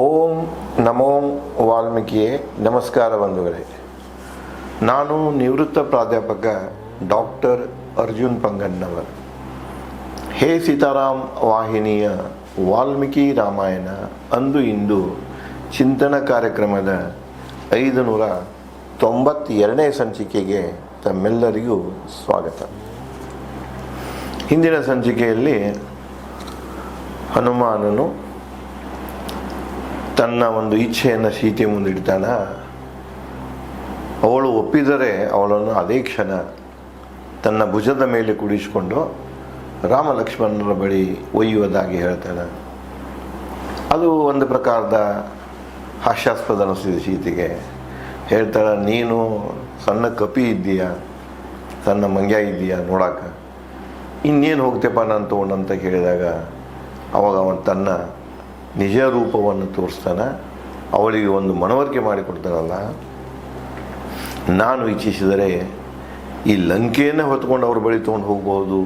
ಓಂ ನಮೋ ವಾಲ್ಮೀಕಿಯೇ. ನಮಸ್ಕಾರ ಬಂಧುಗಳೇ. ನಾನು ನಿವೃತ್ತ ಪ್ರಾಧ್ಯಾಪಕ ಡಾಕ್ಟರ್ ಅರ್ಜುನ್ ಪಂಗನ್ನವರ್. ಹೇ ಸೀತಾರಾಮ್ ವಾಹಿನಿಯ ವಾಲ್ಮೀಕಿ ರಾಮಾಯಣ ಅಂದು ಇಂದು ಚಿಂತನ ಕಾರ್ಯಕ್ರಮದ 592ನೇ ಸಂಚಿಕೆಗೆ ತಮ್ಮೆಲ್ಲರಿಗೂ ಸ್ವಾಗತ. ಹಿಂದಿನ ಸಂಚಿಕೆಯಲ್ಲಿ ಹನುಮಾನನು ತನ್ನ ಒಂದು ಇಚ್ಛೆಯನ್ನು ಸೀತೆ ಮುಂದಿಡ್ತಾನ. ಅವಳು ಒಪ್ಪಿದರೆ ಅವಳನ್ನು ಅದೇ ಕ್ಷಣ ತನ್ನ ಭುಜದ ಮೇಲೆ ಕೂಡಿಸಿಕೊಂಡು ರಾಮ ಲಕ್ಷ್ಮಣರ ಬಳಿ ಒಯ್ಯುವುದಾಗಿ ಹೇಳ್ತಾನೆ. ಅದು ಒಂದು ಪ್ರಕಾರದ ಹಾಸ್ಯಾಸ್ಪದ ಅನಿಸ್ತಿದೆ ಸೀತೆಗೆ. ಹೇಳ್ತಾಳೆ, ನೀನು ಸಣ್ಣ ಕಪಿ ಇದ್ದೀಯ, ಸಣ್ಣ ಮಂಗ್ಯ ಇದ್ದೀಯ ನೋಡಾಕ, ಇನ್ನೇನು ಹೋಗ್ತೇಪ್ಪ ನಾನು ತೊಗೊಂಡಂತ ಹೇಳಿದಾಗ ಅವಾಗ ಅವನು ತನ್ನ ನಿಜ ರೂಪವನ್ನು ತೋರಿಸ್ತಾನೆ. ಅವಳಿಗೆ ಒಂದು ಮನವರಿಕೆ ಮಾಡಿಕೊಡ್ತಾನಲ್ಲ, ನಾನು ಇಚ್ಛಿಸಿದರೆ ಈ ಲಂಕೆಯನ್ನೇ ಹೊತ್ಕೊಂಡು ಅವ್ರ ಬಳಿ ತೊಗೊಂಡು ಹೋಗ್ಬೋದು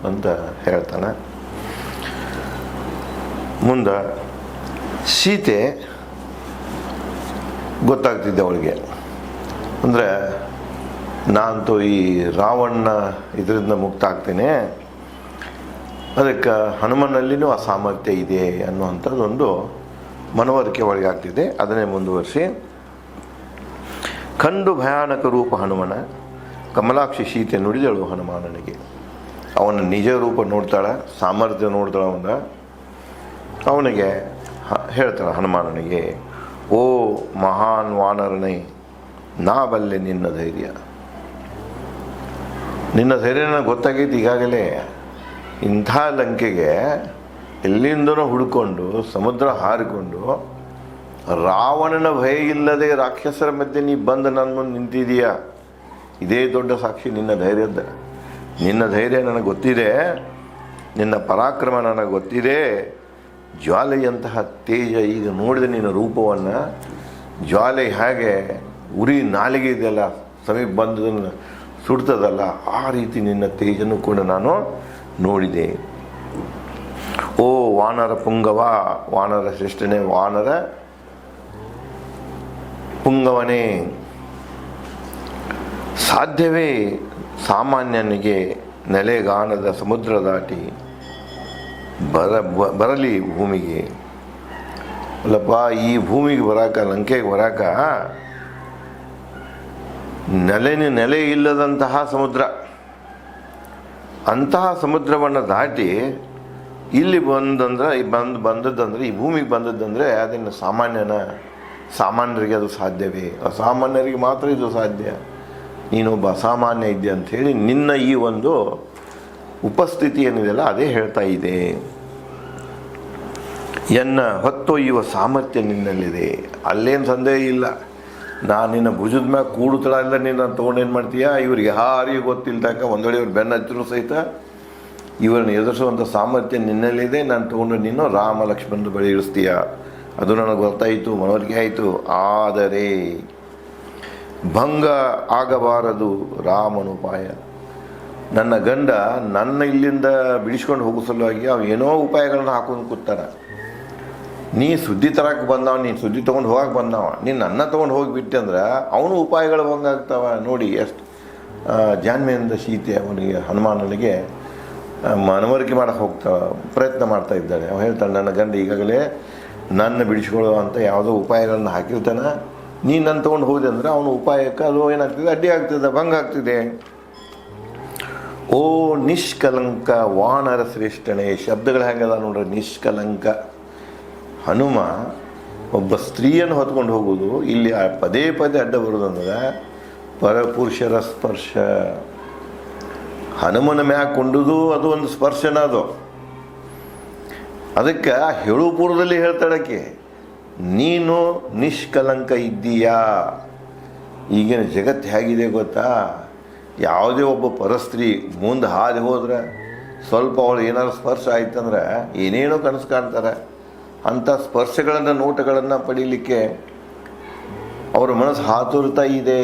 ಅಂತ ಹೇಳ್ತಾನೆ. ಮುಂದೆ ಸೀತೆ ಗೊತ್ತಾಗ್ತಿದ್ದೆ ಅವಳಿಗೆ, ಅಂದರೆ ನಾನಂತೂ ಈ ರಾವಣ ಇದರಿಂದ ಮುಕ್ತ ಆಗ್ತೇನೆ, ಅದಕ್ಕೆ ಹನುಮನಲ್ಲಿನೂ ಆ ಸಾಮರ್ಥ್ಯ ಇದೆ ಅನ್ನುವಂಥದ್ದೊಂದು ಮನವರಿಕೆ ಒಳಗಾಗ್ತಿದೆ. ಅದನ್ನೇ ಮುಂದುವರಿಸಿ, ಕಂಡು ಭಯಾನಕ ರೂಪ ಹನುಮನ, ಕಮಲಾಕ್ಷಿ ಸೀತೆ ನುಡಿದಳು ಹನುಮಾನನಿಗೆ. ಅವನ ನಿಜ ರೂಪ ನೋಡ್ತಾಳೆ, ಸಾಮರ್ಥ್ಯ ನೋಡ್ತಾಳೆ. ಅವನಿಗೆ ಹೇಳ್ತಾಳೆ ಹನುಮಾನನಿಗೆ, ಓ ಮಹಾನ್ ವಾನರನೇ, ನಾ ಬಲ್ಲೆ ನಿನ್ನ ಧೈರ್ಯ. ನಿನ್ನ ಧೈರ್ಯ ನನಗೆ ಗೊತ್ತಾಗೈತಿ ಈಗಾಗಲೇ. ಇಂಥ ಲಂಕೆಗೆ ಎಲ್ಲಿಂದನೋ ಹುಡ್ಕೊಂಡು ಸಮುದ್ರ ಹಾರಿಕೊಂಡು ರಾವಣನ ಭಯ ಇಲ್ಲದೆ ರಾಕ್ಷಸರ ಮಧ್ಯೆ ನೀ ಬಂದು ನನ್ನ ಮುಂದೆ ನಿಂತಿದೀಯ. ಇದೇ ದೊಡ್ಡ ಸಾಕ್ಷಿ ನಿನ್ನ ಧೈರ್ಯದ. ನಿನ್ನ ಧೈರ್ಯ ನನಗೆ ಗೊತ್ತಿದೆ, ನಿನ್ನ ಪರಾಕ್ರಮ ನನಗೆ ಗೊತ್ತಿದೆ. ಜ್ವಾಲೆಯಂತಹ ತೇಜ, ಈಗ ನೋಡಿದ ನಿನ್ನ ರೂಪವನ್ನು, ಜ್ವಾಲೆ ಹೇಗೆ ಉರಿ ನಾಲಿಗೆ ಇದೆಯಲ್ಲ ಸಮೀಪ ಬಂದದನ್ನು ಸುಡ್ತದಲ್ಲ, ಆ ರೀತಿ ನಿನ್ನ ತೇಜನ್ನು ಕೂಡ ನಾನು ನೋಡಿದೆ. ಓ ವಾನರ ಪುಂಗವ, ವಾನರ ಶ್ರೇಷ್ಠನೇ, ವಾನರ ಪುಂಗವನೇ, ಸಾಧ್ಯವೇ ಸಾಮಾನ್ಯನಿಗೆ ನೆಲೆಗಾನದ ಸಮುದ್ರ ದಾಟಿ ಬರಲಿ ಭೂಮಿಗೆ. ಅಲ್ಲಪ್ಪ, ಈ ಭೂಮಿಗೆ ಬರಾಕ, ಲಂಕೆಗೆ ಬರಾಕ ನೆಲೆ ಇಲ್ಲದಂತಹ ಸಮುದ್ರ, ಅಂತಹ ಸಮುದ್ರವನ್ನು ದಾಟಿ ಇಲ್ಲಿ ಬಂದದ್ದಂದ್ರೆ, ಈ ಭೂಮಿಗೆ ಬಂದದ್ದಂದರೆ ಅದನ್ನು ಸಾಮಾನ್ಯರಿಗೆ ಅದು ಸಾಧ್ಯವೇ? ಅಸಾಮಾನ್ಯರಿಗೆ ಮಾತ್ರ ಇದು ಸಾಧ್ಯ. ನೀನೊಬ್ಬ ಅಸಾಮಾನ್ಯ ಇದ್ದೆ ಅಂಥೇಳಿ ನಿನ್ನ ಈ ಒಂದು ಉಪಸ್ಥಿತಿ ಏನಿದೆಯಲ್ಲ ಅದೇ ಹೇಳ್ತಾ ಇದೆ. ಎನ್ನ ಹೊತ್ತೊಯ್ಯುವ ಸಾಮರ್ಥ್ಯ ನಿನ್ನಲ್ಲಿದೆ, ಅಲ್ಲೇನು ಸಂದೇಹ ಇಲ್ಲ. ನಾನು ನಿನ್ನ ಭುಜದ ಮ್ಯಾಗ ಕೂಡುತ್ತಳ ಇಲ್ಲ, ನೀನು ತೊಗೊಂಡೇನು ಮಾಡ್ತೀಯ? ಇವ್ರಿಗೆ ಯಾರಿಗೂ ಗೊತ್ತಿಲ್ದಾಕ ಒಂದು ವೇಳೆ ಇವ್ರು ಬೆನ್ನ ಹತ್ತಿರೂ ಸಹಿತ ಇವ್ರನ್ನ ಎದುರಿಸುವಂಥ ಸಾಮರ್ಥ್ಯ ನಿನ್ನಲ್ಲಿದೆ. ನಾನು ತೊಗೊಂಡು ನೀನು ರಾಮ ಲಕ್ಷ್ಮಣನ ಬಳಿ ಇಳಿಸ್ತೀಯ. ಅದು ನನಗೆ ಗೊತ್ತಾಯಿತು, ಮನವರಿಕೆ ಆಯಿತು. ಆದರೆ ಭಂಗ ಆಗಬಾರದು ರಾಮನುಪಾಯ. ನನ್ನ ಗಂಡ ನನ್ನ ಇಲ್ಲಿಂದ ಬಿಡಿಸ್ಕೊಂಡು ಹೋಗೋ ಸಲುವಾಗಿ ಅವು ಏನೋ ಉಪಾಯಗಳನ್ನ ಹಾಕೊಂಡು ಕೂತಾನೆ. ನೀ ಸುದ್ದಿ ತರಕ್ಕೆ ಬಂದವ, ನೀನು ಸುದ್ದಿ ತೊಗೊಂಡು ಹೋಗಕ್ಕೆ ಬಂದವ, ನೀನು ನನ್ನ ತೊಗೊಂಡು ಹೋಗಿಬಿಟ್ಟೆ ಅಂದ್ರೆ ಅವನು ಉಪಾಯಗಳು ಭಂಗಾಗ್ತಾವ. ನೋಡಿ ಎಷ್ಟು ಜಾನ್ಮೆಯಿಂದ ಸೀತೆ ಅವನಿಗೆ, ಹನುಮಾನನಿಗೆ ಮನವರಿಕೆ ಮಾಡೋಕ್ಕೆ ಪ್ರಯತ್ನ ಮಾಡ್ತಾ ಇದ್ದಾಳೆ. ಅವನು ಹೇಳ್ತಾನೆ, ನನ್ನ ಗಂಡ ಈಗಾಗಲೇ ನನ್ನ ಬಿಡಿಸ್ಕೊಳ್ಳೋ ಅಂತ ಯಾವುದೋ ಉಪಾಯಗಳನ್ನ ಹಾಕಿರ್ತಾನೆ, ನೀನು ನನ್ನ ತೊಗೊಂಡು ಹೋದೆ ಅಂದರೆ ಅವನು ಉಪಾಯಕ್ಕೆ ಅದು ಏನಾಗ್ತದೆ, ಅಡ್ಡಿ ಆಗ್ತದೆ, ಭಂಗ ಆಗ್ತಿದೆ. ಓ ನಿಷ್ಕಲಂಕ ವಾನರ ಶ್ರೇಷ್ಠನೇ. ಶಬ್ದಗಳು ಹೆಂಗದ ನೋಡ್ರಿ, ನಿಷ್ಕಲಂಕ. ಹನುಮ ಒಬ್ಬ ಸ್ತ್ರೀಯನ್ನು ಹೊತ್ಕೊಂಡು ಹೋಗೋದು, ಇಲ್ಲಿ ಪದೇ ಪದೇ ಅಡ್ಡ ಬರೋದಂದ್ರೆ ಪರಪುರುಷರ ಸ್ಪರ್ಶ. ಹನುಮನ ಮ್ಯಾಗ ಕೊಂಡುದು ಅದು ಒಂದು ಸ್ಪರ್ಶನ. ಅದು ಅದಕ್ಕೆ ಹೇಳು ಪೂರ್ವದಲ್ಲಿ ಹೇಳ್ತಾಳಕ್ಕೆ, ನೀನು ನಿಷ್ಕಲಂಕ ಇದ್ದೀಯಾ. ಈಗಿನ ಜಗತ್ತು ಹೇಗಿದೆ ಗೊತ್ತಾ? ಯಾವುದೇ ಒಬ್ಬ ಪರಸ್ತ್ರೀ ಮುಂದೆ ಹಾದಿ ಹೋದ್ರೆ ಸ್ವಲ್ಪ ಅವಳು ಏನಾದ್ರು ಸ್ಪರ್ಶ ಆಯ್ತಂದ್ರೆ ಏನೇನೋ ಕನಸು ಕಾಣ್ತಾರೆ. ಅಂಥ ಸ್ಪರ್ಶಗಳನ್ನು, ನೋಟಗಳನ್ನು ಪಡೀಲಿಕ್ಕೆ ಅವರ ಮನಸ್ಸು ಹಾತುರ್ತಾ ಇದೆ.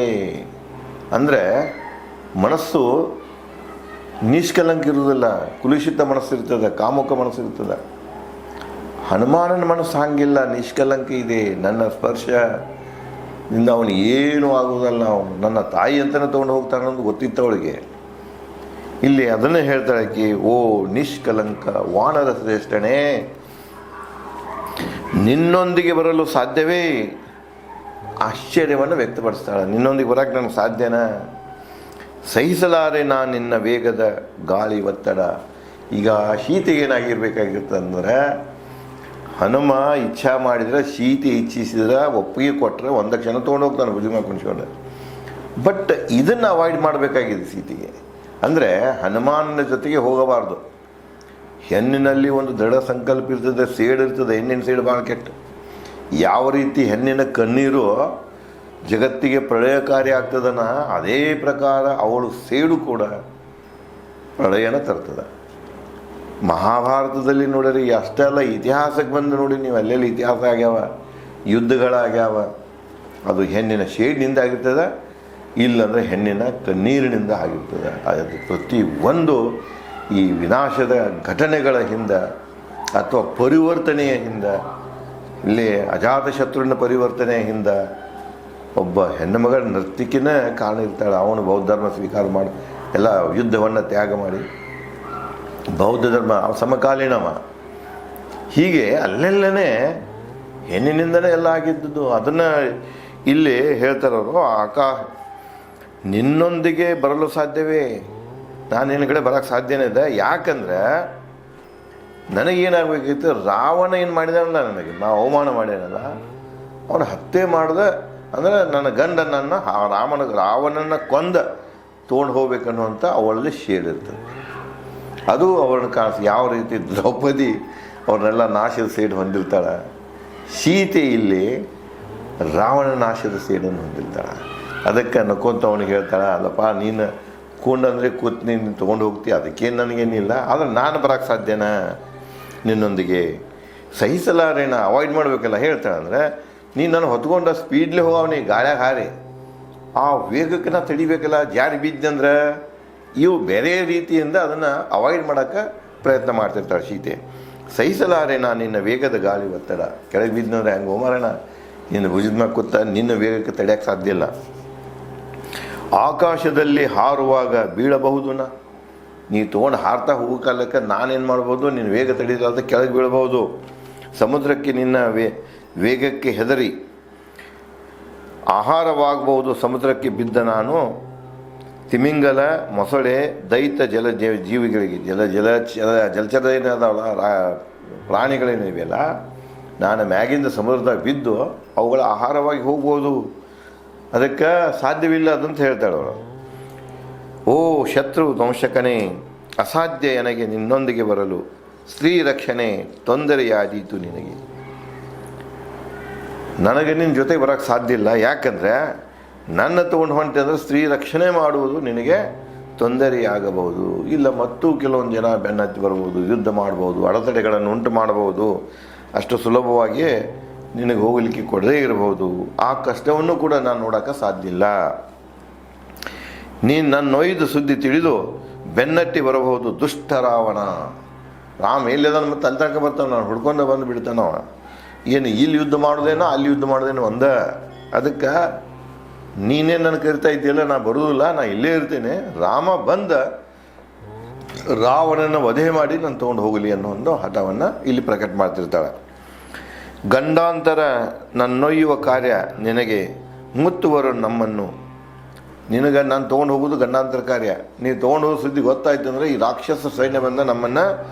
ಅಂದರೆ ಮನಸ್ಸು ನಿಷ್ಕಲಂಕ ಇರುವುದಿಲ್ಲ, ಕುಲುಷಿತ ಮನಸ್ಸಿರ್ತದೆ, ಕಾಮುಕ ಮನಸ್ಸಿರ್ತದೆ. ಹನುಮಾನನ ಮನಸ್ಸು ಹಂಗಿಲ್ಲ, ನಿಷ್ಕಲಂಕ ಇದೆ. ನನ್ನ ಸ್ಪರ್ಶದಿಂದ ಅವನು ಏನೂ ಆಗುವುದಲ್ಲ, ಅವನು ನನ್ನ ತಾಯಿ ಅಂತಲೇ ತೊಗೊಂಡು ಹೋಗ್ತಾನೆ ಅನ್ನೋದು ಗೊತ್ತಿತ್ತು ಅವಳಿಗೆ. ಇಲ್ಲಿ ಅದನ್ನೇ ಹೇಳ್ತಾಳೆ ಆಕಿ, ಓ ನಿಷ್ಕಲಂಕ ವಾನರ ಶ್ರೇಷ್ಠನೇ, ನಿನ್ನೊಂದಿಗೆ ಬರಲು ಸಾಧ್ಯವೇ? ಆಶ್ಚರ್ಯವನ್ನು ವ್ಯಕ್ತಪಡಿಸ್ತಾಳೆ. ನಿನ್ನೊಂದಿಗೆ ಬರೋಕ್ಕೆ ನನಗೆ ಸಾಧ್ಯನಾ? ಸಹಿಸಲಾರೆ ನಾನು ನಿನ್ನ ವೇಗದ ಗಾಳಿ ಒತ್ತಡ. ಈಗ ಸೀತೆಗೆ ಏನಾಗಿರ್ಬೇಕಾಗಿರ್ತಂದ್ರೆ, ಹನುಮ ಇಚ್ಛಾ ಮಾಡಿದರೆ, ಸೀತೆ ಇಚ್ಛಿಸಿದ್ರೆ, ಒಪ್ಪಿಗೆ ಕೊಟ್ಟರೆ ಒಂದು ಕ್ಷಣ ತೊಗೊಂಡು ಹೋಗ್ತಾನೆ ಭುಜಂಗ ಕುಣಿಸ್ಕೊಂಡು. ಬಟ್ ಇದನ್ನು ಅವಾಯ್ಡ್ ಮಾಡಬೇಕಾಗಿದೆ ಸೀತೆಗೆ. ಅಂದರೆ ಹನುಮಾನನ ಜೊತೆಗೆ ಹೋಗಬಾರ್ದು. ಹೆಣ್ಣಿನಲ್ಲಿ ಒಂದು ದೃಢ ಸಂಕಲ್ಪ ಇರ್ತದೆ, ಸೇಡು ಇರ್ತದೆ. ಹೆಣ್ಣಿನ ಸೇಡು ಭಾಳ ಕೆಟ್ಟ. ಯಾವ ರೀತಿ ಹೆಣ್ಣಿನ ಕಣ್ಣೀರು ಜಗತ್ತಿಗೆ ಪ್ರಳಯಕಾರಿ ಆಗ್ತದನ, ಅದೇ ಪ್ರಕಾರ ಅವಳು ಸೇಡು ಕೂಡ ಪ್ರಳಯನ ತರ್ತದೆ. ಮಹಾಭಾರತದಲ್ಲಿ ನೋಡಿರಿ, ಅಷ್ಟೆಲ್ಲ ಇತಿಹಾಸಕ್ಕೆ ಬಂದು ನೋಡಿ ನೀವು, ಅಲ್ಲೆಲ್ಲಿ ಇತಿಹಾಸ ಆಗ್ಯಾವ, ಯುದ್ಧಗಳಾಗ್ಯಾವ. ಅದು ಹೆಣ್ಣಿನ ಶೇಡ್ನಿಂದ ಆಗಿರ್ತದೆ, ಇಲ್ಲಂದರೆ ಹೆಣ್ಣಿನ ಕಣ್ಣೀರಿನಿಂದ ಆಗಿರ್ತದೆ. ಅದು ಪ್ರತಿಯೊಂದು ಈ ವಿನಾಶದ ಘಟನೆಗಳ ಹಿಂದೆ ಅಥವಾ ಪರಿವರ್ತನೆಯ ಹಿಂದೆ, ಇಲ್ಲಿ ಅಜಾತಶತ್ರುವಿನ ಪರಿವರ್ತನೆಯ ಹಿಂದೆ ಒಬ್ಬ ಹೆಣ್ಣು ಮಗಳ ನರ್ತಿಕಿನೇ ಕಾರಣ ಇರ್ತಾಳೆ. ಅವನು ಬೌದ್ಧ ಧರ್ಮ ಸ್ವೀಕಾರ ಮಾಡಿ ಎಲ್ಲ ಯುದ್ಧವನ್ನು ತ್ಯಾಗ ಮಾಡಿ ಬೌದ್ಧ ಧರ್ಮ ಸಮಕಾಲೀನವ. ಹೀಗೆ ಅಲ್ಲೆಲ್ಲನೇ ಹೆಣ್ಣಿನಿಂದನೇ ಎಲ್ಲ ಆಗಿದ್ದದ್ದು. ಅದನ್ನು ಇಲ್ಲಿ ಹೇಳ್ತಾರವರು, ನಿನ್ನೊಂದಿಗೆ ಬರಲು ಸಾಧ್ಯವೇ? ನಾನು ನಿನ್ನ ಕಡೆ ಬರೋಕ್ಕೆ ಸಾಧ್ಯನೇ ಇದೆ. ಯಾಕಂದರೆ ನನಗೇನಾಗಬೇಕಿತ್ತು, ರಾವಣ ಏನು ಮಾಡಿದಾನಲ್ಲ, ನನಗೆ ನಾವು ಅವಮಾನ ಮಾಡ್ಯಾನಲ್ಲ, ಅವನು ಹತ್ಯೆ ಮಾಡ್ದೆ ಅಂದರೆ ನನ್ನ ಗಂಡನನ್ನು ರಾವಣನ ಕೊಂದ ತೊಗೊಂಡು ಹೋಗ್ಬೇಕನ್ನುವಂಥ ಅವಳಲ್ಲಿ ಶೇಡಿರ್ತದೆ. ಅದು ಅವಳನ್ನ ಕಾಣಿಸ್. ಯಾವ ರೀತಿ ದ್ರೌಪದಿ ಅವ್ರನ್ನೆಲ್ಲ ನಾಶದ ಸೇಡು ಹೊಂದಿರ್ತಾಳೆ, ಸೀತೆ ಇಲ್ಲಿ ರಾವಣ ನಾಶದ ಸೇಡನ್ನು ಹೊಂದಿರ್ತಾಳೆ. ಅದಕ್ಕೆ ನಕ್ಕೊಂತ ಅವನಿಗೆ ಹೇಳ್ತಾಳೆ, ಅಲ್ಲಪ್ಪ ನೀನು ಕೂಡಂದರೆ ಕೂತು ನೀನು ತೊಗೊಂಡು ಹೋಗ್ತೀಯ, ಅದಕ್ಕೇನು ನನಗೇನಿಲ್ಲ, ಆದರೆ ನಾನು ಬರೋಕ್ಕೆ ಸಾಧ್ಯನಾ ನಿನ್ನೊಂದಿಗೆ? ಸಹಿಸಲಾರೇನ ಅವಾಯ್ಡ್ ಮಾಡಬೇಕಲ್ಲ. ಹೇಳ್ತಾಳೆ ಅಂದರೆ, ನೀನು ನಾನು ಹೊತ್ಕೊಂಡ ಸ್ಪೀಡ್ಲಿ ಹೋಗವನಿ ಗಾಳ್ಯಾಗ ಹಾರಿ, ಆ ವೇಗಕ್ಕೆ ನಾ ತಡಿಬೇಕಲ್ಲ. ಜಾರಿ ಬಿದ್ದಂದ್ರೆ ಇವು ಬೇರೆ ರೀತಿಯಿಂದ ಅದನ್ನು ಅವಾಯ್ಡ್ ಮಾಡೋಕ್ಕೆ ಪ್ರಯತ್ನ ಮಾಡ್ತಿರ್ತಾಳೆ ಸೀತೆ. ಸಹಿಸಲಾರೇನ ನಿನ್ನ ವೇಗದ ಗಾಳಿ ಒತ್ತಡ. ಕೆಳಗೆ ಬಿದ್ದಂದ್ರೆ ಹೆಂಗೆ ಹೋಮಾರಣ, ನಿನ್ನ ಭುಜದ ಮ್ಯಾಗ ಕೂತ ನಿನ್ನ ವೇಗಕ್ಕೆ ತಡೆಯೋಕ್ಕೆ ಸಾಧ್ಯ ಇಲ್ಲ. ಆಕಾಶದಲ್ಲಿ ಹಾರುವಾಗ ಬೀಳಬಹುದು ನೀ ತೊಗೊಂಡು ಹಾರ್ತಾ ಹೋಗೋ ಕಾಲಕ್ಕೆ ನಾನೇನು ಮಾಡ್ಬೋದು, ನಿನ್ನ ವೇಗ ತಡೀಲಾರ್ದ ಕೆಳಗೆ ಬೀಳಬಹುದು. ಸಮುದ್ರಕ್ಕೆ ನಿನ್ನ ವೇಗಕ್ಕೆ ಹೆದರಿ ಆಹಾರವಾಗಬಹುದು. ಸಮುದ್ರಕ್ಕೆ ಬಿದ್ದ ನಾನು ತಿಮಿಂಗಲ, ಮೊಸಳೆ, ದೈತ ಜೀವಿಗಳಿಗೆ ಜಲಚರ ಏನಾದವಲ್ಲ, ಪ್ರಾಣಿಗಳೇನಿವೆಯಲ್ಲ, ನಾನು ಮ್ಯಾಗಿಂದ ಸಮುದ್ರದಾಗ ಬಿದ್ದು ಅವುಗಳ ಆಹಾರವಾಗಿ ಹೋಗ್ಬೋದು. ಅದಕ್ಕೆ ಸಾಧ್ಯವಿಲ್ಲ ಅದಂತ ಹೇಳ್ತಾಳೆ ಅವಳು. ಓ ಶತ್ರು ವಂಶಕನೇ, ಅಸಾಧ್ಯ ನನಗೆ ನಿನ್ನೊಂದಿಗೆ ಬರಲು. ಸ್ತ್ರೀ ರಕ್ಷಣೆ ತೊಂದರೆಯಾದೀತು ನಿನಗೆ. ನನಗೆ ನಿನ್ನ ಜೊತೆ ಬರೋಕ್ಕೆ ಸಾಧ್ಯ ಇಲ್ಲ. ಯಾಕಂದರೆ ನನ್ನ ತೊಗೊಂಡು ಹೊಂಟೆ ಅಂದರೆ ಸ್ತ್ರೀ ರಕ್ಷಣೆ ಮಾಡುವುದು ನಿನಗೆ ತೊಂದರೆಯಾಗಬಹುದು. ಇಲ್ಲ ಮತ್ತು ಕೆಲವೊಂದು ಜನ ಬೆನ್ನತ್ತಿ ಬರ್ಬೋದು, ಯುದ್ಧ ಮಾಡ್ಬೋದು, ಅಡೆತಡೆಗಳನ್ನು ಉಂಟು ಮಾಡಬಹುದು. ಅಷ್ಟು ಸುಲಭವಾಗಿ ನಿನಗೆ ಹೋಗಲಿಕ್ಕೆ ಕೊಡದೇ ಇರಬಹುದು. ಆ ಕಷ್ಟವನ್ನು ಕೂಡ ನಾನು ನೋಡೋಕ್ಕೆ ಸಾಧ್ಯ ಇಲ್ಲ. ನೀನು ನನ್ನ ನೊಯ್ದು ಸುದ್ದಿ ತಿಳಿದು ಬೆನ್ನಟ್ಟಿ ಬರಬಹುದು ದುಷ್ಟ ರಾವಣ. ರಾಮ ಎಲ್ಲಿದಾನ ಮತ್ತು ಅಲ್ಲಿ ತನಕ ಬರ್ತಾನೆ, ನಾನು ಹುಡ್ಕೊಂಡು ಬಂದು ಬಿಡ್ತಾನವ. ಏನು ಇಲ್ಲಿ ಯುದ್ಧ ಮಾಡೋದೇನೋ ಅಲ್ಲಿ ಯುದ್ಧ ಮಾಡೋದೇನೋ ಒಂದ. ಅದಕ್ಕೆ ನೀನೇ ನನಗೆ ಕರಿತಾ ಇದ್ದೀಯಲ್ಲ, ನಾ ಬರುವುದಿಲ್ಲ, ನಾ ಇಲ್ಲೇ ಇರ್ತೇನೆ. ರಾಮ ಬಂದ ರಾವಣನ ವಧೆ ಮಾಡಿ ನಾನು ತೊಗೊಂಡು ಹೋಗಲಿ ಅನ್ನೋ ಒಂದು ಹಠವನ್ನು ಇಲ್ಲಿ ಪ್ರಕಟ ಮಾಡ್ತಿರ್ತಾಳೆ. ಗಂಡಾಂತರ ನನ್ನೊಯ್ಯುವ ಕಾರ್ಯ ನಿನಗೆ ಮುತ್ತುವರು ನಮ್ಮನ್ನು. ನಿನಗೆ ನಾನು ತೊಗೊಂಡು ಹೋಗೋದು ಗಂಡಾಂತರ ಕಾರ್ಯ. ನೀವು ತೊಗೊಂಡು ಹೋಗೋ ಸುದ್ದಿ ಗೊತ್ತಾಯ್ತು ಅಂದರೆ ಈ ರಾಕ್ಷಸ ಸೈನ್ಯ ಬಂದ ನಮ್ಮನ್ನು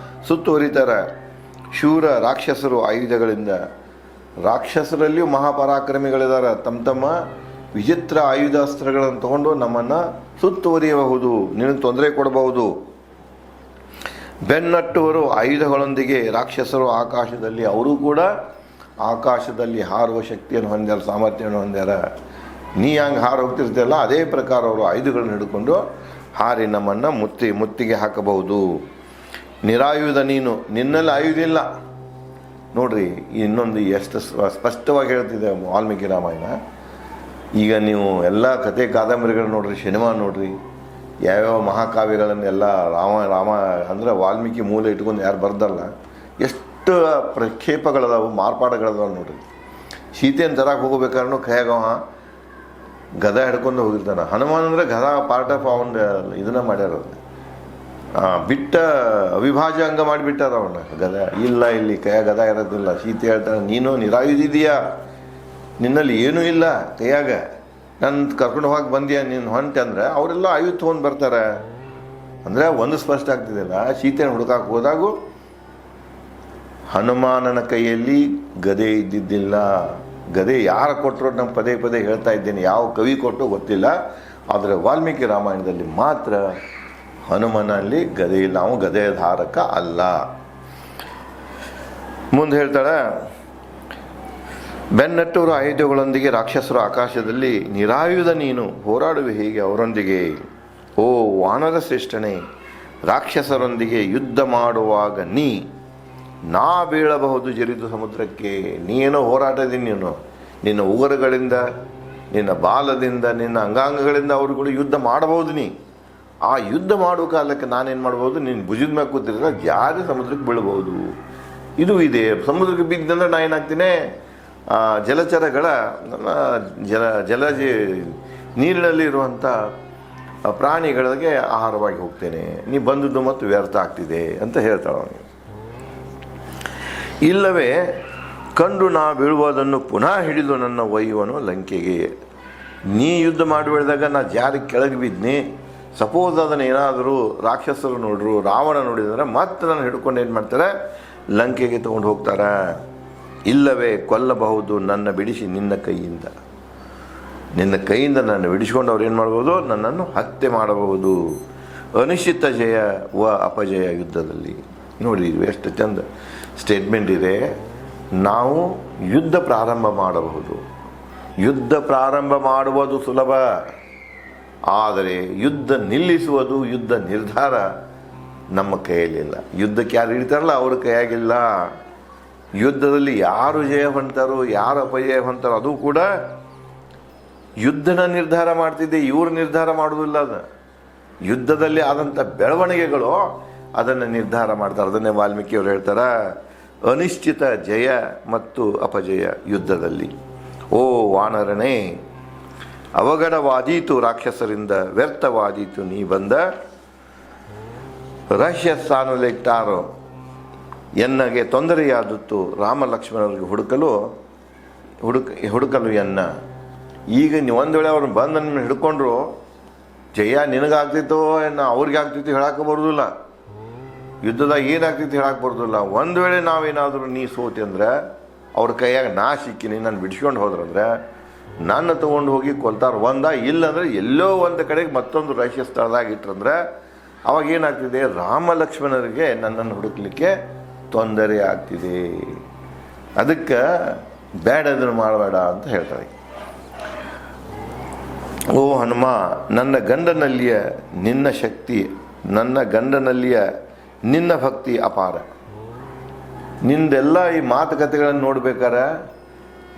ಸುತ್ತುವರಿತಾರೆ. ಶೂರ ರಾಕ್ಷಸರು ಆಯುಧಗಳಿಂದ. ರಾಕ್ಷಸರಲ್ಲಿಯೂ ಮಹಾಪರಾಕ್ರಮಿಗಳಿದ್ದಾರೆ. ತಮ್ಮ ವಿಚಿತ್ರ ಆಯುಧಾಸ್ತ್ರಗಳನ್ನು ತಗೊಂಡು ನಮ್ಮನ್ನು ಸುತ್ತುವರಿಯಬಹುದು, ನಿನಗೆ ತೊಂದರೆ ಕೊಡಬಹುದು. ಬೆನ್ನಟ್ಟುವರು ಆಯುಧಗಳೊಂದಿಗೆ. ರಾಕ್ಷಸರು ಆಕಾಶದಲ್ಲಿ, ಅವರು ಕೂಡ ಆಕಾಶದಲ್ಲಿ ಹಾರುವ ಶಕ್ತಿಯನ್ನು ಹೊಂದ್ಯಾರ, ಸಾಮರ್ಥ್ಯವನ್ನು ಹೊಂದ್ಯಾರ. ನೀ ಹಂಗೆ ಹಾರು ಹೋಗ್ತಿರ್ತೀಯಲ್ಲ, ಅದೇ ಪ್ರಕಾರ ಅವರು ಆಯುಧಗಳನ್ನು ಹಿಡ್ಕೊಂಡು ಹಾರಿ ನಮ್ಮನ್ನು ಮುತ್ತಿಗೆ ಹಾಕಬಹುದು. ನಿರಾಯುಧ ನೀನು, ನಿನ್ನಲ್ಲಿ ಆಯುಧ ಇಲ್ಲ. ನೋಡ್ರಿ, ಇನ್ನೊಂದು ಎಷ್ಟು ಸ್ಪಷ್ಟವಾಗಿ ಹೇಳ್ತಿದೆ ವಾಲ್ಮೀಕಿ ರಾಮಾಯಣ. ಈಗ ನೀವು ಎಲ್ಲ ಕತೆ ಕಾದಂಬರಿಗಳು ನೋಡ್ರಿ, ಸಿನಿಮಾ ನೋಡ್ರಿ, ಯಾವ್ಯಾವ ಮಹಾಕಾವ್ಯಗಳನ್ನೆಲ್ಲ ರಾಮ ಅಂದರೆ ವಾಲ್ಮೀಕಿ ಮೂಲ ಇಟ್ಕೊಂಡು ಯಾರು ಬರ್ದಲ್ಲ, ಎಷ್ಟು ಎಷ್ಟು ಪ್ರಕ್ಷೇಪಗಳದಾವು, ಮಾರ್ಪಾಡುಗಳದಾವ ನೋಡ್ರಿ. ಸೀತೆಯನ್ನು ತರಕ್ಕೆ ಹೋಗ್ಬೇಕಾದ್ರೂ ಕೈಯಾಗ ಗದ ಹಿಡ್ಕೊಂಡು ಹೋಗಿರ್ತಾನೆ. ಹನುಮಾನ್ ಅಂದರೆ ಗದ ಪಾರ್ಟ್ ಆಫ್ ಅವನ ಇದನ್ನ ಮಾಡ್ಯಾರ, ಬಿಟ್ಟ ಅವಿಭಾಜ್ಯ ಅಂಗ ಮಾಡಿಬಿಟ್ಟಾರ ಅವನ ಗದ. ಇಲ್ಲ, ಇಲ್ಲಿ ಕೈಯಾಗ ಗದ ಇರೋದಿಲ್ಲ. ಸೀತೆ ಹೇಳ್ತಾಳೆ, ನೀನು ನಿರಾಯುಧಿದೀಯಾ, ನಿನ್ನಲ್ಲಿ ಏನೂ ಇಲ್ಲ ಕೈಯಾಗ, ನನ್ನ ಕರ್ಕೊಂಡು ಹೋಗಿ ಬಂದ್ಯಾ ನೀನು ಹೊಂಟೆ ಅಂದ್ರೆ ಅವರೆಲ್ಲ ಆಯುಧ ತೊಗೊಂಡು ಬರ್ತಾರೆ ಅಂದರೆ ಒಂದು ಸ್ಪಷ್ಟ ಆಗ್ತಿದೆಯಲ್ಲ. ಸೀತೆಯನ್ನು ಹುಡುಕಕ್ಕೆ ಹೋದಾಗೂ ಹನುಮಾನನ ಕೈಯಲ್ಲಿ ಗದೆ ಇದ್ದಿದ್ದಿಲ್ಲ. ಗದೆ ಯಾರು ಕೊಟ್ಟರು ನಮ್ಮ ಪದೇ ಪದೇ ಹೇಳ್ತಾ ಇದ್ದೇನೆ, ಯಾವ ಕವಿ ಕೊಟ್ಟರು ಗೊತ್ತಿಲ್ಲ. ಆದರೆ ವಾಲ್ಮೀಕಿ ರಾಮಾಯಣದಲ್ಲಿ ಮಾತ್ರ ಹನುಮನಲ್ಲಿ ಗದೆ ಇಲ್ಲ, ನಾವು ಗದೆಧಾರಕ ಅಲ್ಲ. ಮುಂದೆ ಹೇಳ್ತಾಳೆ, ಬೆನ್ನಟ್ಟೂರು ಆಯುಧಗಳೊಂದಿಗೆ ರಾಕ್ಷಸರು ಆಕಾಶದಲ್ಲಿ ನಿರಾಯುಧ ನೀನು ಹೋರಾಡುವೆ ಹೇಗೆ ಅವರೊಂದಿಗೆ. ಓ ವಾನರ ಶ್ರೇಷ್ಠನೇ, ರಾಕ್ಷಸರೊಂದಿಗೆ ಯುದ್ಧ ಮಾಡುವಾಗ ನಾ ಬೀಳಬಹುದು ಜರಿದು ಸಮುದ್ರಕ್ಕೆ. ನೀನೋ ಹೋರಾಟದಿಂದ, ನೀನು ನಿನ್ನ ಉಗುರುಗಳಿಂದ, ನಿನ್ನ ಬಾಲದಿಂದ, ನಿನ್ನ ಅಂಗಾಂಗಗಳಿಂದ ಅವ್ರುಗಳು ಯುದ್ಧ ಮಾಡಬಹುದು. ಆ ಯುದ್ಧ ಮಾಡುವ ಕಾಲಕ್ಕೆ ನಾನೇನು ಮಾಡ್ಬೋದು, ನೀನು ಭುಜದ ಮೇಲೆ ಕೂತಿರಲ್ಲ, ಜಾರಿ ಸಮುದ್ರಕ್ಕೆ ಬೀಳ್ಬೋದು. ಇದು ಇದೆ. ಸಮುದ್ರಕ್ಕೆ ಬಿದ್ದಂದ್ರೆ ನಾ ಏನಾಗ್ತೀನಿ, ಜಲಚರಗಳ ಜಲಜ ನೀರಿನಲ್ಲಿರುವಂಥ ಪ್ರಾಣಿಗಳಿಗೆ ಆಹಾರವಾಗಿ ಹೋಗ್ತೇನೆ, ನೀ ಬಂದದ್ದು ಮತ್ತು ವ್ಯರ್ಥ ಆಗ್ತಿದೆ ಅಂತ ಹೇಳ್ತಾಳೆ ಅವನಿಗೆ. ಇಲ್ಲವೇ ಕಂಡು ನಾ ಬೀಳುವುದನ್ನು ಪುನಃ ಹಿಡಿದು ನನ್ನ ಒಯ್ಯುವನು ಲಂಕೆಗೆ. ನೀ ಯುದ್ಧ ಮಾಡಿ ಬೆಳೆದಾಗ ನಾ ಜಾರಿ ಕೆಳಗೆ ಬಿದ್ನಿ, ಸಪೋಸ್ ಅದನ್ನು ಏನಾದರೂ ರಾಕ್ಷಸರು ನೋಡ್ರು, ರಾವಣ ನೋಡಿದ್ರೆ ಮತ್ತೆ ನಾನು ಹಿಡ್ಕೊಂಡು ಏನು ಮಾಡ್ತಾರೆ, ಲಂಕೆಗೆ ತೊಗೊಂಡು ಹೋಗ್ತಾರೆ. ಇಲ್ಲವೇ ಕೊಲ್ಲಬಹುದು ನನ್ನ ಬಿಡಿಸಿ ನಿನ್ನ ಕೈಯಿಂದ. ನಿನ್ನ ಕೈಯಿಂದ ನಾನು ಬಿಡಿಸ್ಕೊಂಡು ಅವ್ರು ಏನು ಮಾಡ್ಬೋದು, ನನ್ನನ್ನು ಹತ್ಯೆ ಮಾಡಬಹುದು. ಅನಿಶ್ಚಿತ ಜಯ ಅಪಜಯ ಯುದ್ಧದಲ್ಲಿ. ನೋಡಿ ಇದು ಎಷ್ಟು ಚಂದ ಸ್ಟೇಟ್ಮೆಂಟ್ ಇದೆ. ನಾವು ಯುದ್ಧ ಪ್ರಾರಂಭ ಮಾಡಬಹುದು, ಯುದ್ಧ ಪ್ರಾರಂಭ ಮಾಡುವುದು ಸುಲಭ, ಆದರೆ ಯುದ್ಧ ನಿಲ್ಲಿಸುವುದು, ಯುದ್ಧ ನಿರ್ಧಾರ ನಮ್ಮ ಕೈಯಲ್ಲಿಲ್ಲ. ಯುದ್ಧಕ್ಕೆ ಯಾರು ಹಿಡಿತಾರಲ್ಲ ಅವ್ರ ಕೈಯಾಗಿಲ್ಲ. ಯುದ್ಧದಲ್ಲಿ ಯಾರು ಜಯ ಹೊಂತಾರೋ, ಯಾರು ಅಪಜಯ ಹೊಂತಾರೋ ಅದು ಕೂಡ ಯುದ್ಧನ ನಿರ್ಧಾರ ಮಾಡ್ತಿದ್ದೆ, ಇವರು ನಿರ್ಧಾರ ಮಾಡೋದಿಲ್ಲ. ಅದು ಯುದ್ಧದಲ್ಲಿ ಆದಂಥ ಬೆಳವಣಿಗೆಗಳು ಅದನ್ನು ನಿರ್ಧಾರ ಮಾಡ್ತಾರೆ. ಅದನ್ನೇ ವಾಲ್ಮೀಕಿಯವರು ಹೇಳ್ತಾರೆ, ಅನಿಶ್ಚಿತ ಜಯ ಮತ್ತು ಅಪಜಯ ಯುದ್ಧದಲ್ಲಿ. ಓ ವಾನರನೇ, ಅವಘಡವಾದೀತು ರಾಕ್ಷಸರಿಂದ, ವ್ಯರ್ಥವಾದೀತು ನೀ ಬಂದ ರಹಸ್ಯ ಸ್ಥಾನದಲ್ಲಿಟ್ಟಾರೋ. ಎನ್ನಗೆ ತೊಂದರೆಯಾದತ್ತು ರಾಮ ಲಕ್ಷ್ಮಣರಿಗೆ ಹುಡುಕಲು ಎನ್ನ. ಈಗ ನೀವು ಒಂದು ವೇಳೆ ಅವ್ರನ್ನ ಬಂದು ನನ್ನ ಹಿಡ್ಕೊಂಡ್ರು, ಜಯ ನಿನಗಾಗ್ತಿತ್ತೋ ಎನ್ನ ಅವ್ರಿಗೆ ಆಗ್ತಿತ್ತು ಹೇಳಕ್ಕೆ ಬರೋದಿಲ್ಲ, ಯುದ್ಧದಾಗ ಏನಾಗ್ತಿತ್ತು ಹೇಳಕ್ಕೆ ಬರೋದಿಲ್ಲ. ಒಂದು ವೇಳೆ ನಾವೇನಾದರೂ ನೀ ಸೋತಿ ಅಂದ್ರೆ, ಅವ್ರ ಕೈಯಾಗ ನಾ ಸಿಕ್ಕಿನಿ, ನಾನು ಬಿಡಿಸ್ಕೊಂಡು ಹೋದ್ರಂದ್ರೆ ನನ್ನ ತೊಗೊಂಡು ಹೋಗಿ ಕೊಲ್ತಾರೆ. ಇಲ್ಲಂದ್ರೆ ಎಲ್ಲೋ ಒಂದು ಕಡೆಗೆ ಮತ್ತೊಂದು ರಹಸ್ಯ ಸ್ಥಳದಾಗ ಇಟ್ರಂದ್ರೆ ಅವಾಗ ಏನಾಗ್ತಿದೆ, ರಾಮ ಲಕ್ಷ್ಮಣರಿಗೆ ನನ್ನನ್ನು ಹುಡುಕ್ಲಿಕ್ಕೆ ತೊಂದರೆ ಆಗ್ತಿದೆ. ಅದಕ್ಕೆ ಬೇಡ, ಅದನ್ನು ಮಾಡಬೇಡ ಅಂತ ಹೇಳ್ತಾರೆ. ಓ ಹನುಮ, ನನ್ನ ಗಂಡನಲ್ಲಿಯ ನಿನ್ನ ಶಕ್ತಿ, ನನ್ನ ಗಂಡನಲ್ಲಿಯ ನಿನ್ನ ಭಕ್ತಿ ಅಪಾರ. ನಿಂದೆಲ್ಲ ಈ ಮಾತುಕತೆಗಳನ್ನು ನೋಡ್ಬೇಕಾರೆ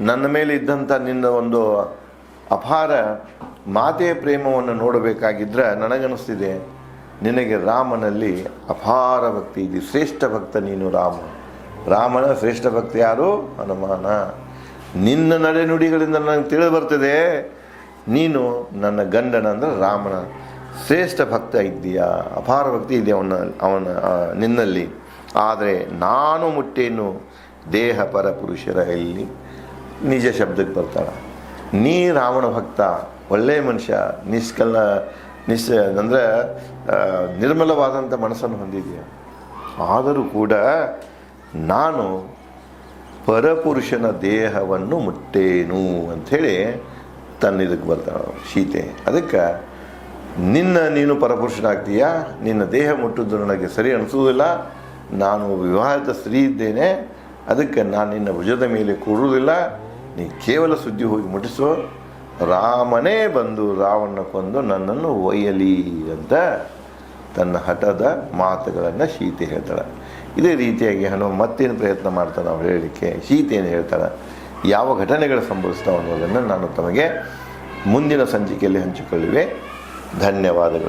ನನ್ನ ಮೇಲೆ ಇದ್ದಂಥ ನಿನ್ನ ಒಂದು ಅಪಾರ ಮಾತೆಯ ಪ್ರೇಮವನ್ನು ನೋಡಬೇಕಾಗಿದ್ದರೆ ನನಗನ್ನಿಸ್ತಿದೆ ನಿನಗೆ ರಾಮನಲ್ಲಿ ಅಪಾರ ಭಕ್ತಿ ಇದೆ. ಶ್ರೇಷ್ಠ ಭಕ್ತ ನೀನು ರಾಮನ ಶ್ರೇಷ್ಠ ಭಕ್ತ ಯಾರು? ಹನುಮಾನ. ನಿನ್ನ ನಡೆನುಡಿಗಳಿಂದ ನನಗೆ ತಿಳಿದು ಬರ್ತದೆ ನೀನು ನನ್ನ ಗಂಡನ ಅಂದರೆ ರಾಮನ ಶ್ರೇಷ್ಠ ಭಕ್ತ ಇದ್ದೀಯಾ, ಅಪಾರ ಭಕ್ತಿ ಇದೆಯಾ ಅವನ ನಿನ್ನಲ್ಲಿ. ಆದರೆ ನಾನು ಮುಟ್ಟೇನು ದೇಹ ಪರ ಪುರುಷರ ಇಲ್ಲಿ ನಿಜ ಶಬ್ದಕ್ಕೆ ಬರ್ತಾಳೆ. ನೀ ರಾವಣ ಭಕ್ತ, ಒಳ್ಳೆಯ ಮನುಷ್ಯ, ಅಂದರೆ ನಿರ್ಮಲವಾದಂಥ ಮನಸ್ಸನ್ನು ಹೊಂದಿದೆಯಾ. ಆದರೂ ಕೂಡ ನಾನು ಪರಪುರುಷನ ದೇಹವನ್ನು ಮುಟ್ಟೇನು ಅಂಥೇಳಿ ಇದಕ್ಕೆ ಬರ್ತಾಳೆ ಸೀತೆ. ಅದಕ್ಕೆ ನೀನು ಪರಪುರುಷನಾಗ್ತೀಯಾ, ನಿನ್ನ ದೇಹ ಮುಟ್ಟುವುದು ನನಗೆ ಸರಿ ಅನಿಸುವುದಿಲ್ಲ. ನಾನು ವಿವಾಹಿತ ಸ್ತ್ರೀ ಇದ್ದೇನೆ, ಅದಕ್ಕೆ ನಾನು ನಿನ್ನ ಭುಜದ ಮೇಲೆ ಕೂರುವುದಿಲ್ಲ. ನೀ ಕೇವಲ ಸುದ್ದಿ ಹೋಗಿ ಮುಟ್ಟಿಸೋ, ರಾಮನೇ ಬಂದು ರಾವಣ ಕೊಂದು ನನ್ನನ್ನು ಒಯ್ಯಲಿ ಅಂತ ತನ್ನ ಹಠದ ಮಾತುಗಳನ್ನು ಸೀತೆ ಹೇಳ್ತಾಳೆ. ಇದೇ ರೀತಿಯಾಗಿ ಹನುಮ ಮತ್ತೇನು ಪ್ರಯತ್ನ ಮಾಡ್ತಾನೆ ನಾವು ಹೇಳಲಿಕ್ಕೆ, ಸೀತೆ ಏನು ಹೇಳ್ತಾಳೆ, ಯಾವ ಘಟನೆಗಳು ಸಂಭವಿಸ್ತಾವೆ ಅನ್ನೋದನ್ನು ನಾನು ತಮಗೆ ಮುಂದಿನ ಸಂಚಿಕೆಯಲ್ಲಿ ಹಂಚಿಕೊಳ್ಳುವೆ. ಧನ್ಯವಾದಗಳು.